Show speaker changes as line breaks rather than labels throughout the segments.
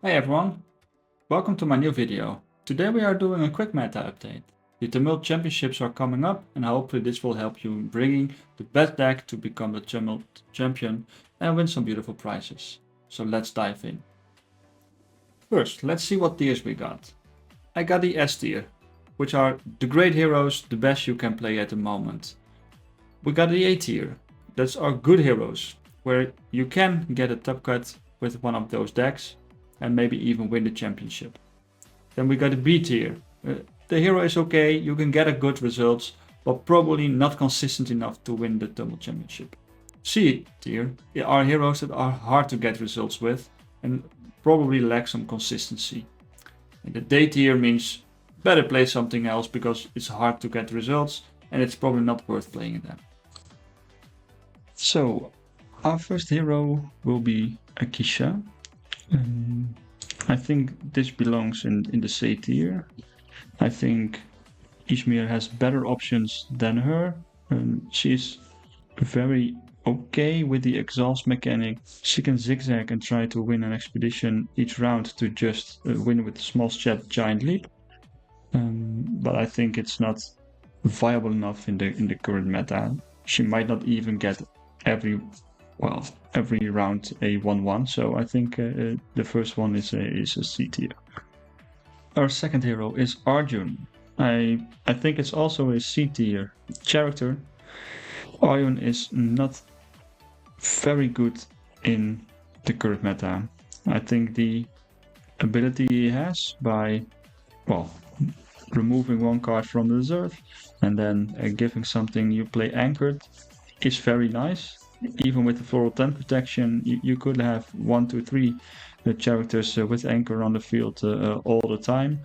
Hey everyone, welcome to my new video. Today we are doing a quick meta update. The Tumult Championships are coming up and hopefully this will help you in bringing the best deck to become the Tumult Champion and win some beautiful prizes. So let's dive in. First, let's see what tiers we got. I got the S tier, which are the great heroes, the best you can play at the moment. We got the A tier, that's our good heroes, where you can get a top cut with one of those decks and maybe even win the championship. Then we got the B tier. The hero is okay, you can get a good results, but probably not consistent enough to win the Tumult Championship. C tier are heroes that are hard to get results with and probably lack some consistency. And the D tier means better play something else because it's hard to get results and it's probably not worth playing them. So our first hero will be Akisha. I think this belongs in the C tier. I think Izmir has better options than her. She's very okay with the exhaust mechanic. She can zigzag and try to win an expedition each round to just win with a small giant leap. But I think it's not viable enough in the current meta. She might not even get every round a 1-1, so I think the first one is a C tier. Our second hero is Arjun. I think it's also a C tier character. Arjun is not very good in the current meta. I think the ability he has by, removing one card from the reserve and then giving something you play anchored is very nice. Even with the Floral 10 protection, you could have 1, 2, 3 characters with anchor on the field all the time.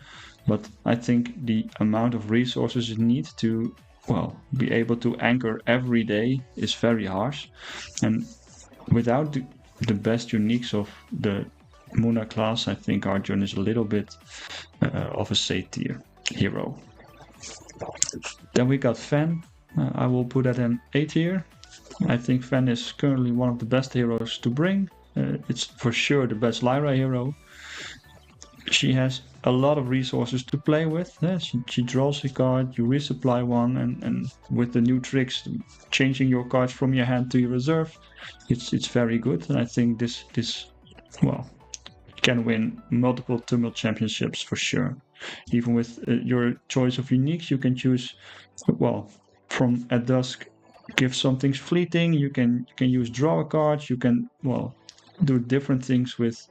But I think the amount of resources you need to, be able to anchor every day is very harsh. And without the best uniques of the Muna class, I think Arjun is a little bit of a C tier hero. Then we got Fen. I will put that in A tier. I think Fen is currently one of the best heroes to bring. It's for sure the best Lyra hero. She has a lot of resources to play with. She draws a card, you resupply one, and with the new tricks, changing your cards from your hand to your reserve, it's very good. And I think this can win multiple Tumult Championships for sure. Even with your choice of uniques, you can choose, from at dusk, give some things fleeting. You can use draw a card. You can do different things with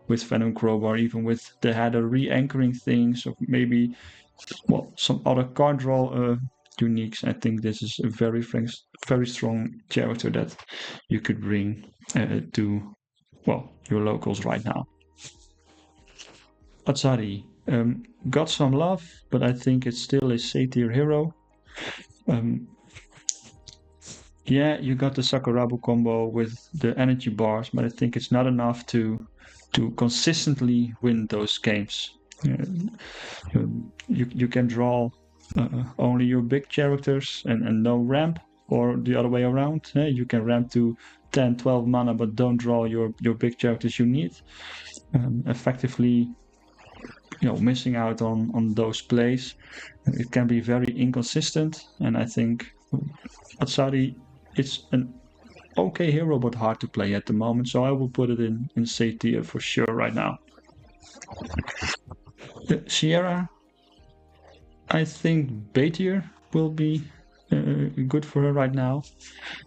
Venom Crowbar, even with the header re-anchoring things, or maybe some other card draw uniques. I think this is a very strong character that you could bring to your locals right now. Atsari got some love, but I think it's still a C tier hero. Yeah, you got the Sakurabu combo with the energy bars, but I think it's not enough to consistently win those games. You can draw only your big characters and no ramp, or the other way around. You can ramp to 10, 12 mana, but don't draw your big characters you need. Effectively, missing out on those plays. It can be very inconsistent, and I think Atsari, it's an okay hero, but hard to play at the moment, so I will put it in C tier for sure right now. Sierra, I think B tier will be good for her right now.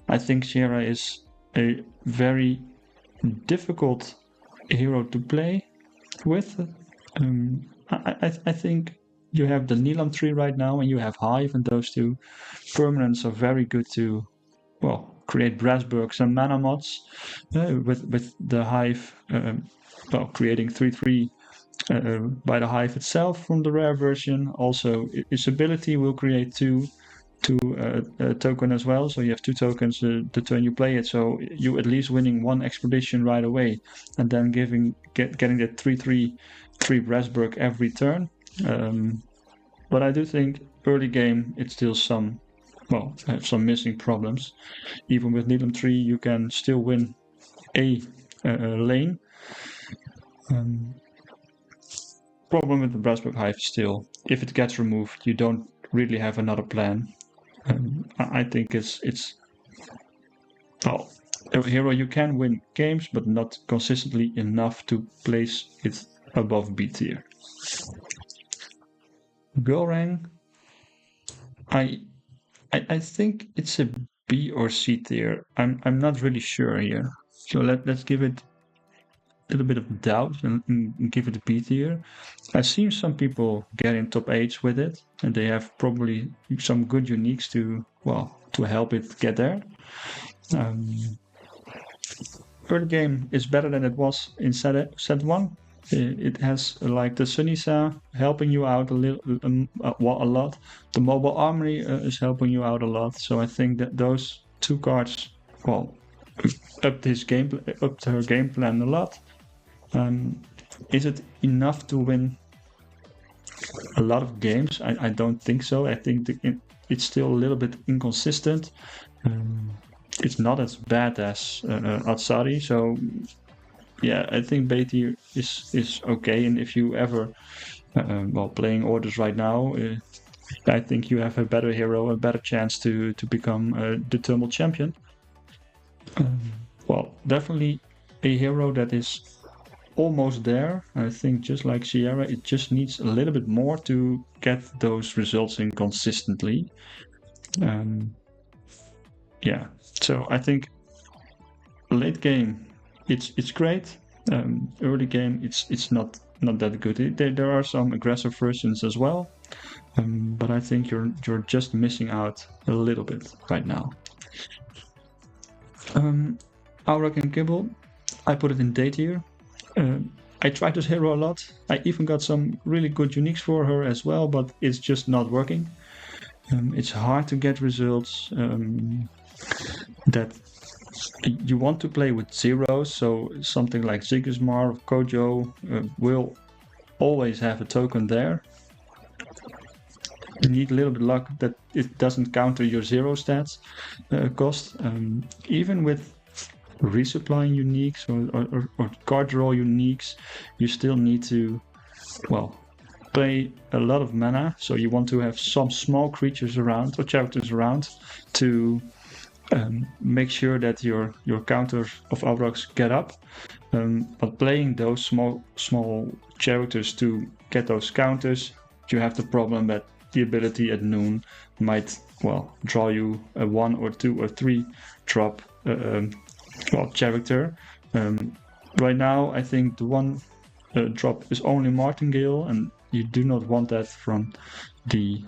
I think Sierra is a very difficult hero to play with. I think you have the Nilam tree right now and you have Hive, and those two permanents are very good to create Brassburgs and mana mods with the Hive creating 3/3 by the Hive itself from the rare version. Also, its ability will create two token as well, so you have 2 tokens the turn you play it, so you at least winning 1 expedition right away, and then getting that 3/3 Brassburg every turn. But I do think early game it's still some missing problems. Even with Needham 3 you can still win a lane. problem with the Brasburg Hive is still, if it gets removed, you don't really have another plan. I think it's well, a hero you can win games, but not consistently enough to place it above B tier. Gorang, I think it's a B or C tier. I'm not really sure here. So let's give it a little bit of doubt and give it a B tier. I've seen some people get in top 8 with it, and they have probably some good uniques to help it get there. Early game is better than it was in set 1. It has like the Sunisa helping you out a lot. The Mobile Armory is helping you out a lot. So I think that those 2 cards, upped her game plan a lot. Is it enough to win a lot of games? I don't think so. I think it's still a little bit inconsistent. It's not as bad as Atsari, so yeah, I think B tier is okay. And if you ever playing orders right now, I think you have a better hero, a better chance to become the Tumult champion. Definitely a hero that is almost there. I think just like Sierra, it just needs a little bit more to get those results in consistently. So I think late game it's great. Early game it's not that good. There are some aggressive versions as well, but I think you're just missing out a little bit right now. Aurak and Kibble, I put it in D tier. I tried this hero a lot. I even got some really good uniques for her as well, but it's just not working. It's hard to get results that you want to play with zeros, so something like Sigismar or Kojo will always have a token there. You need a little bit of luck that it doesn't counter your zero stats cost. Even with resupplying uniques or card draw uniques, you still need to play a lot of mana, so you want to have some small creatures around or characters around to make sure that your counters of Aurochs get up. But playing those small characters to get those counters, you have the problem that the ability at noon might draw you a 1 or 2 or 3 drop character. Right now I think the 1 drop is only Martingale, and you do not want that from the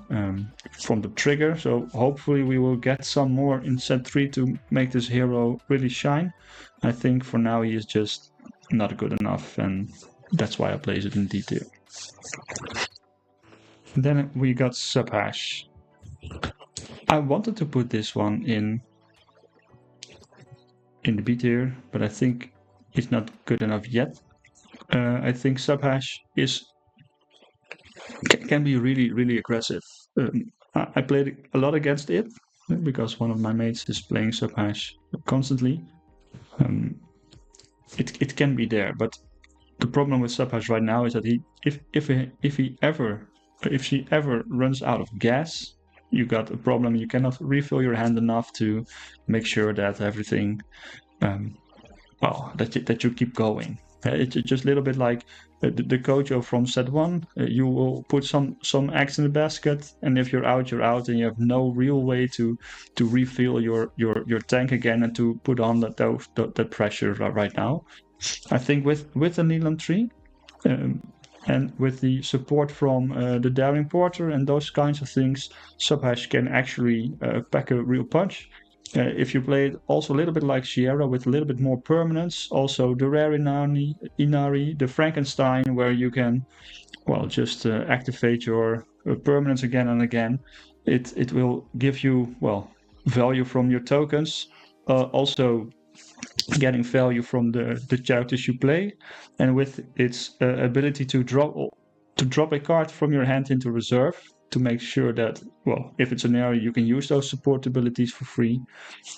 trigger. So hopefully we will get some more in set 3 to make this hero really shine. I think for now he is just not good enough, and that's why I place it in D tier. Then we got Subhash. I wanted to put this one in the B tier, but I think it's not good enough yet. I think Subhash can be really, really aggressive. I played a lot against it because one of my mates is playing Subhash constantly. It can be there, but the problem with Subhash right now is that if she ever runs out of gas, you got a problem. You cannot refill your hand enough to make sure that everything, that you keep going. It's just a little bit like the Kojo from set 1. You will put some eggs in the basket, and if you're out, and you have no real way to refill your tank again and to put on that pressure right now. I think with the Neelam tree and with the support from the Daring Porter and those kinds of things, Subhash can actually pack a real punch. If you play it also a little bit like Sierra with a little bit more permanence, also the rare Inari, the Frankenstein, where you can just activate your permanence again and again. It will give you value from your tokens, also getting value from the characters you play, and with its ability to drop a card from your hand into reserve to make sure that if it's an area you can use those support abilities for free.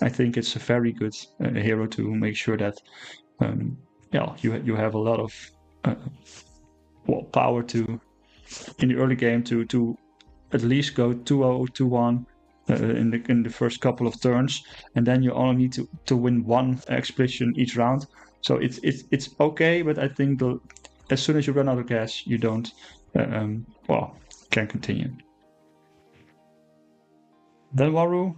I think it's a very good hero to make sure that you have a lot of power to in the early game to at least go 2-0, 2-1 in the first couple of turns, and then you only need to win one expedition each round. So it's okay, but I think as soon as you run out of gas, you don't can continue. Then Waru,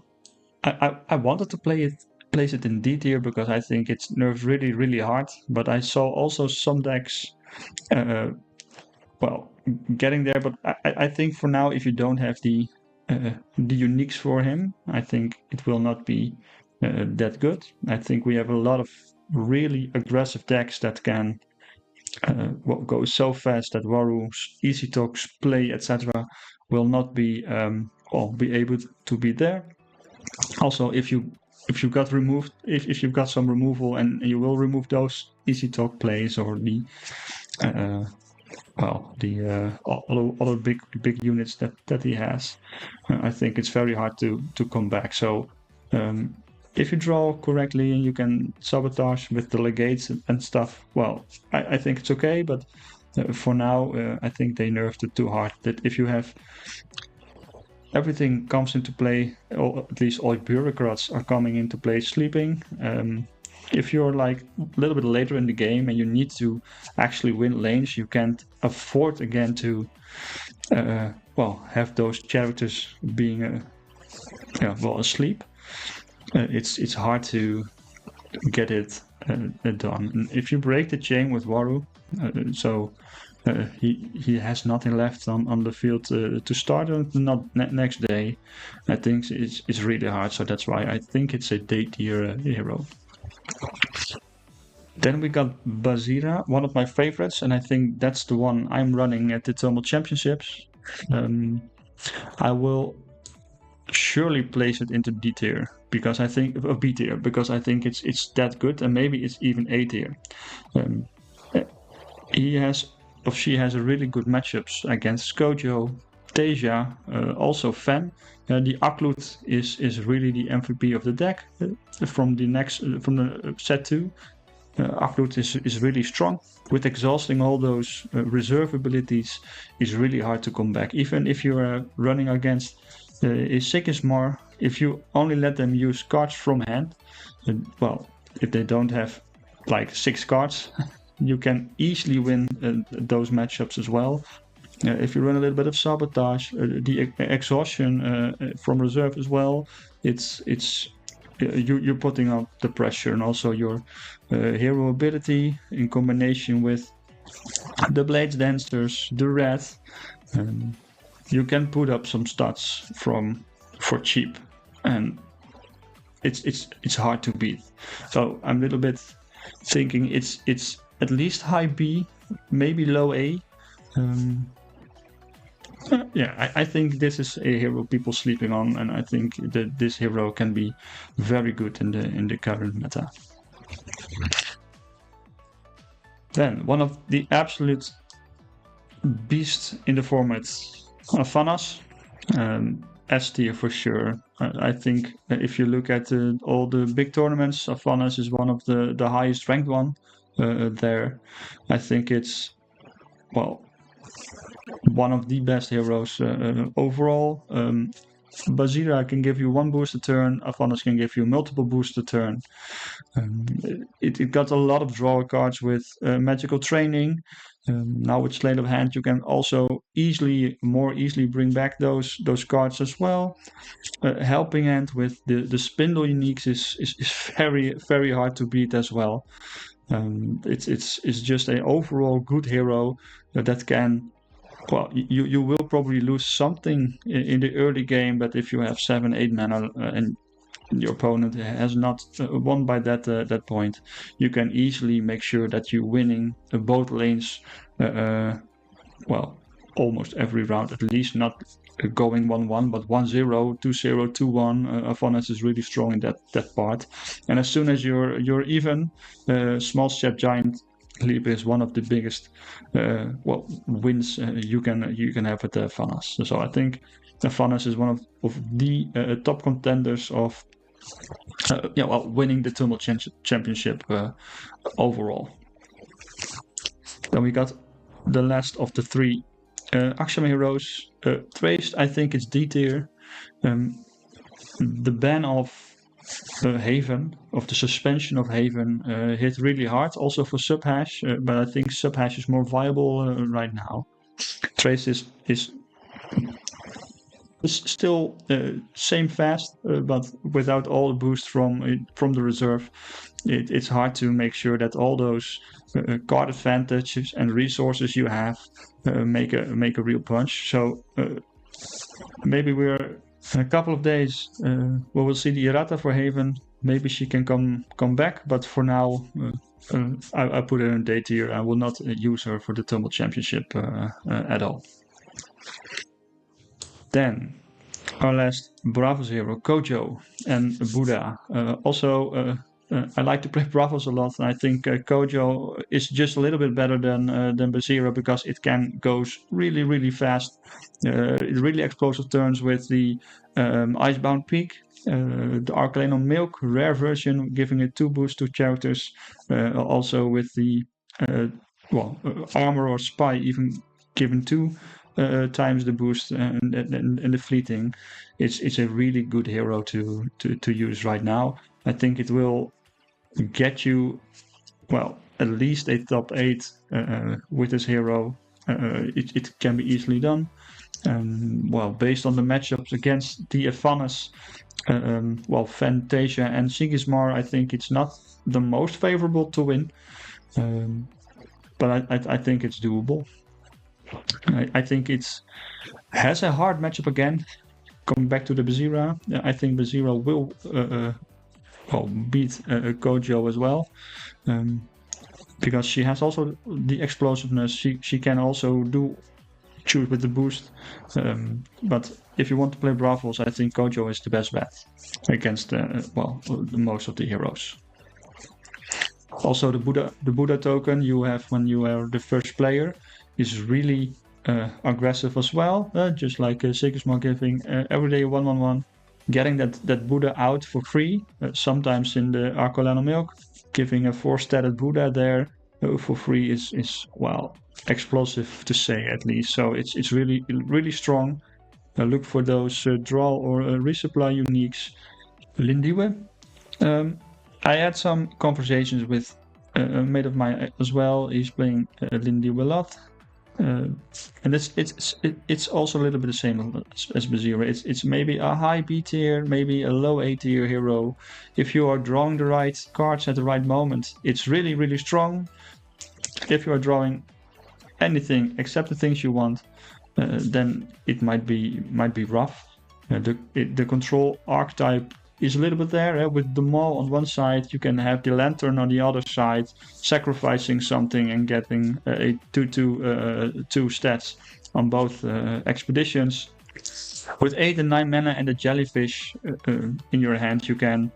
I wanted to place it in D tier because I think it's nerfed really, really hard. But I saw also some decks, getting there. But I think for now, if you don't have the uniques for him, I think it will not be that good. I think we have a lot of really aggressive decks that can go so fast that Waru's easy talks, play, etc. will not be be able to be there. Also, if you got removed, if you've got some removal and you will remove those easy talk plays or the other big units that he has, I think it's very hard to come back. So if you draw correctly and you can sabotage with the legates and stuff, well, I think it's okay. But for now, I think they nerfed it too hard. That if you have everything comes into play, or at least all bureaucrats are coming into play sleeping. If you're like a little bit later in the game and you need to actually win lanes, you can't afford again to have those characters being asleep. It's hard to get it done. And if you break the chain with Waru, he has nothing left on the field to start not next day. I think it's really hard, so that's why I think it's a day tier hero. Then we got Basira, one of my favorites, and I think that's the one I'm running at the Tumult Championships. I will surely place it into D tier because I think B tier because I think it's that good, and maybe it's even A tier. She has a really good matchups against Kojo, Teja, also Fen. The Aklut is really the MVP of the deck from the set 2. Aklut is really strong. With exhausting all those reserve abilities, it's really hard to come back. Even if you are running against Sigismar, if you only let them use cards from hand, if they don't have like 6 cards, you can easily win those matchups as well. If you run a little bit of sabotage, the exhaustion from reserve as well, you're putting up the pressure, and also your hero ability in combination with the Blades Dancers, the Red, you can put up some stats for cheap, and it's hard to beat. So I'm a little bit thinking it's at least high B, maybe low A. I think this is a hero people sleeping on, and I think that this hero can be very good in the current meta. Then one of the absolute beasts in the format, Fanas, S tier for sure. I think if you look at all the big tournaments, Fanas is one of the highest ranked one there. I think it's one of the best heroes overall. Basira can give you one boost a turn. Afanas can give you multiple boosts a turn. It got a lot of draw cards with magical training. Now with Sleight of Hand, you can also more easily bring back those cards as well. Helping Hand with the Spindle uniques is very, very hard to beat as well. It's just an overall good hero that can. Well, you will probably lose something in the early game, but if you have 7-8 mana and your opponent has not won by that point, you can easily make sure that you're winning both lanes. Almost every round, at least not going 1-1, but 1-0, 2-0, 2-1. Avanas is really strong in that part. And as soon as you're even, Small Step Giant Leap is one of the biggest wins you can have with Avanas. So I think Avanas is one of the top contenders of winning the Tumult Championship overall. Then we got the last of the three Aksham heroes. Traced, I think it's D tier. The ban of Haven, of the suspension of Haven, hit really hard, also for Subhash, but I think Subhash is more viable right now. Trace is still same fast, but without all the boost from the reserve. It's hard to make sure that all those card advantages and resources you have make a real punch. So maybe we're in a couple of days we will see the errata for Haven. Maybe she can come back, but for now I put her in day tier. I will not use her for the Tumult Championship at all. Then our last Bravos hero, Kojo and Buddha. I like to play Bravos a lot, and I think Kojo is just a little bit better than Basira because it goes really, really fast. Really explosive turns with the Icebound Peak. The Arcano Milk, rare version, giving it 2 boosts to characters. Also with the Armor or Spy, even given 2 times the boost and the fleeting. It's a really good hero to use right now. I think it will get you, at least a top 8 with this hero. It can be easily done. Based on the matchups against the Evanas, Fantasia and Sigismar, I think it's not the most favorable to win. But I think it's doable. I think it has a hard matchup again. Coming back to the Basira, I think Basira will beat Kojo as well. Because she has also the explosiveness. She can also shoot with the boost. But if you want to play Bravos, I think Kojo is the best bet against most of the heroes. Also, the Buddha token you have when you are the first player is really aggressive as well. Just like Sigismar giving everyday 1/1, getting that Buddha out for free. Sometimes in the Arcolano Milk, giving a 4-statted Buddha there for free is explosive to say at least. So it's really really strong. Look for those draw or resupply uniques. Lindiwe. I had some conversations with a mate of mine as well. He's playing Lindiwe a lot. And it's also a little bit the same as Basira. It's maybe a high B tier, maybe a low A tier hero. If you are drawing the right cards at the right moment, it's really really strong. If you are drawing anything except the things you want, then it might be rough. The control archetype is a little bit there. With the Maul on one side, you can have the Lantern on the other side, sacrificing something and getting a 2/2 stats on both expeditions. With 8 and 9 mana and the Jellyfish in your hand, you can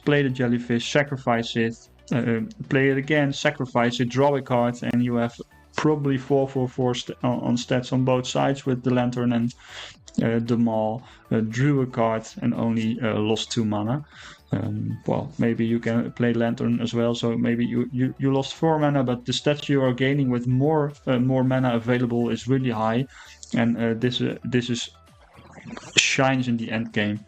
play the Jellyfish, sacrifice it, play it again, sacrifice it, draw a card, and you have probably 4/4 on stats on both sides with the Lantern and the Maul. Drew a card and only lost 2 mana. Maybe you can play Lantern as well, so maybe you lost 4 mana, but the stats you are gaining with more mana available is really high, and this shines in the end game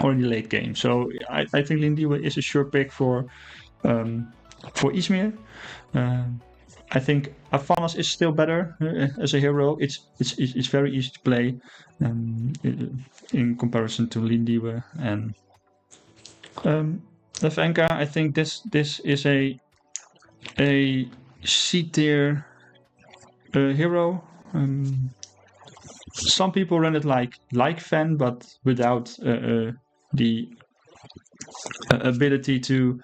or in the late game. So I think Lindiwe is a sure pick for Izmir. I think Avanas is still better as a hero. It's very easy to play in comparison to Lindiwe and Levenka. I think this is a C tier hero. Some people run it like Fen, but without the ability to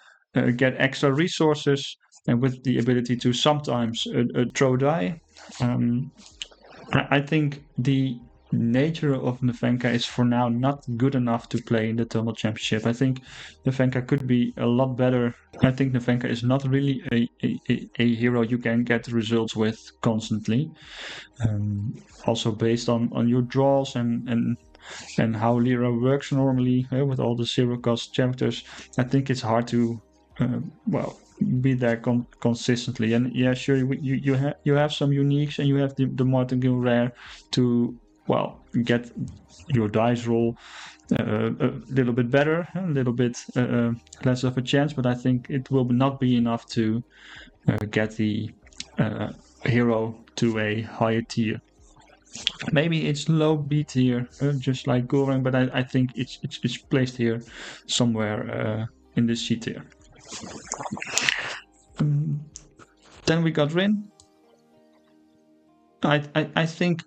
get extra resources. And with the ability to sometimes throw die. I think the nature of Nevenka is for now not good enough to play in the Tumult Championship. I think Nevenka could be a lot better. I think Nevenka is not really a hero you can get results with constantly. Also based on your draws and how Lyra works normally with all the 0-cost characters. I think it's hard to be there consistently. And yeah, sure, you have some uniques, and you have the martingale rare to get your dice roll a little bit better, a little bit less of a chance. But I think it will not be enough to get the hero to a higher tier. Maybe it's low B tier, just like Goreng, but I think it's placed here somewhere in this C tier. Then we got Rin. I think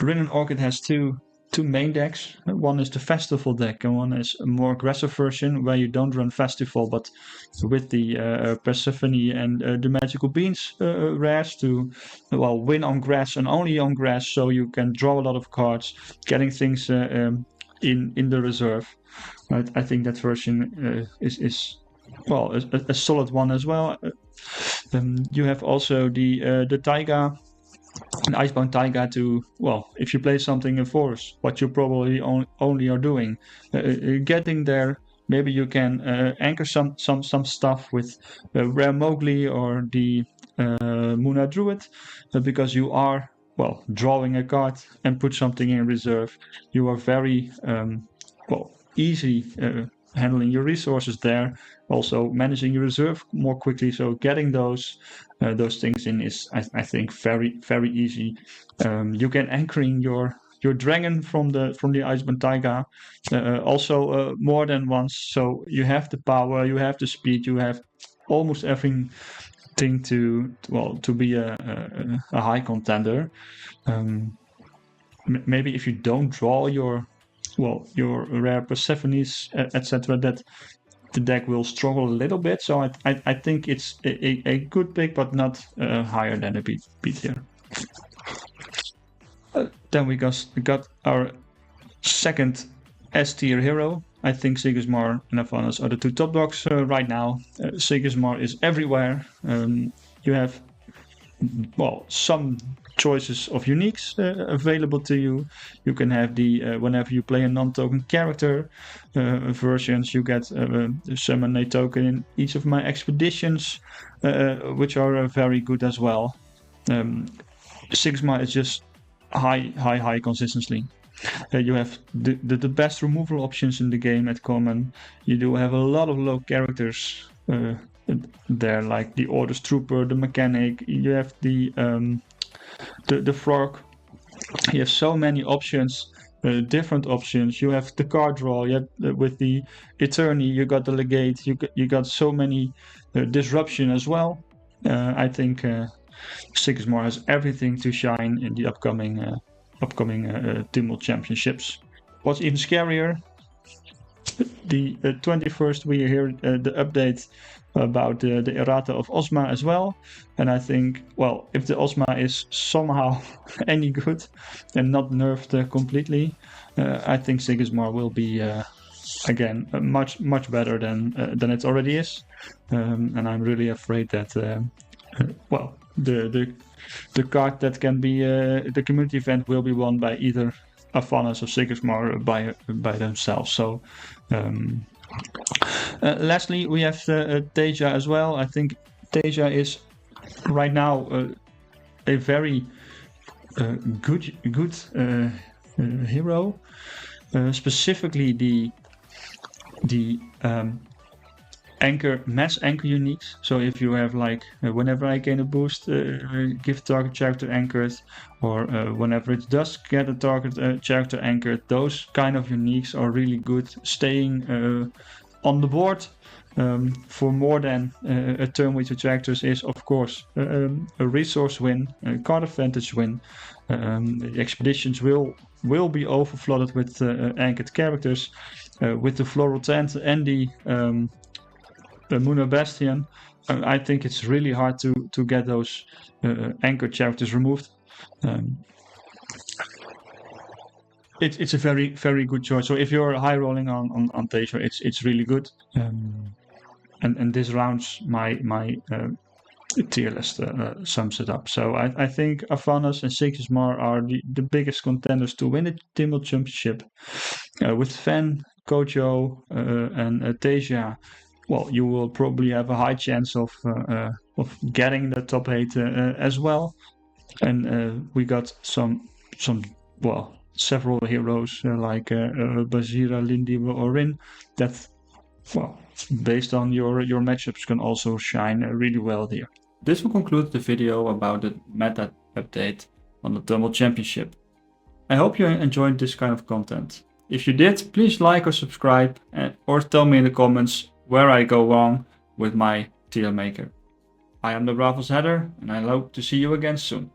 Rin and Orchid has two main decks. One is the Festival deck, and one is a more aggressive version where you don't run Festival, but with the Persephone and the Magical Beans rares to win on grass and only on grass, so you can draw a lot of cards, getting things in the reserve. I think that version is a solid one as well. You have also the Taiga, an Icebound Taiga to, if you play something in force, what you probably only are doing, getting there. Maybe you can anchor some stuff with Rare Mowgli or the Muna Druid, because you are drawing a card and put something in reserve. You are very easy handling your resources there, also managing your reserve more quickly. So getting those things in is, I think, very very easy. You can anchoring your dragon from the Icebound Taiga also more than once. So you have the power, you have the speed, you have almost everything to be a high contender. Maybe if you don't draw your rare Persephones, etc., that the deck will struggle a little bit. So I think it's a good pick, but not higher than a B tier. Then we got our second S tier hero. I think Sigismar and Avanas are the two top dogs right now. Sigismar is everywhere. You have some choices of uniques available to you. You can have the whenever you play a non-token character versions, you get summon a token in each of my expeditions, which are very good as well. Sigma is just high consistency. You have the best removal options in the game at common. You do have a lot of low characters there, like the Orders Trooper, the Mechanic. You have the Frog. You have so many options, different options. You have the card draw. You have, with the Eternity, you got the Legate. You got so many disruption as well. I think Sigismar has everything to shine in the upcoming Tumult Championships. What's even scarier, the 21st we hear the update about the errata of Osma as well. And I think, if the Osma is somehow any good and not nerfed completely, I think Sigismar will be again much better than it already is. And I'm really afraid that the card that can be the community event will be won by either Avanas or Sigismar by themselves. So lastly, we have Teja as well. I think Teja is right now a very good hero. Specifically the mass anchor uniques. So if you have whenever I gain a boost, give target character anchored, or whenever it does get a target character anchored, those kind of uniques are really good, staying on the board for more than a turn with your characters is, of course, a resource win, a card advantage win. The expeditions will be overflooded with anchored characters, with the Floral Tent and the Muna Bastion. I think it's really hard to get those anchored characters removed. It's a very very good choice. So if you're high rolling on Teja, it's really good. And this rounds my tier list sums it up. So I think Avanas and Sigismar are the biggest contenders to win the Tumult Championship. With Fen, Kojo, and Teja, well, you will probably have a high chance of getting the top 8 as well. And we got some well, several heroes like Basira, Lindy, or Rin that, well, based on your matchups, can also shine really well here. This will conclude the video about the meta update on the Tumult Championship. I hope you enjoyed this kind of content. If you did, please like or subscribe, or tell me in the comments where I go wrong with my tier maker. I am the Bravos Header, and I hope to see you again soon.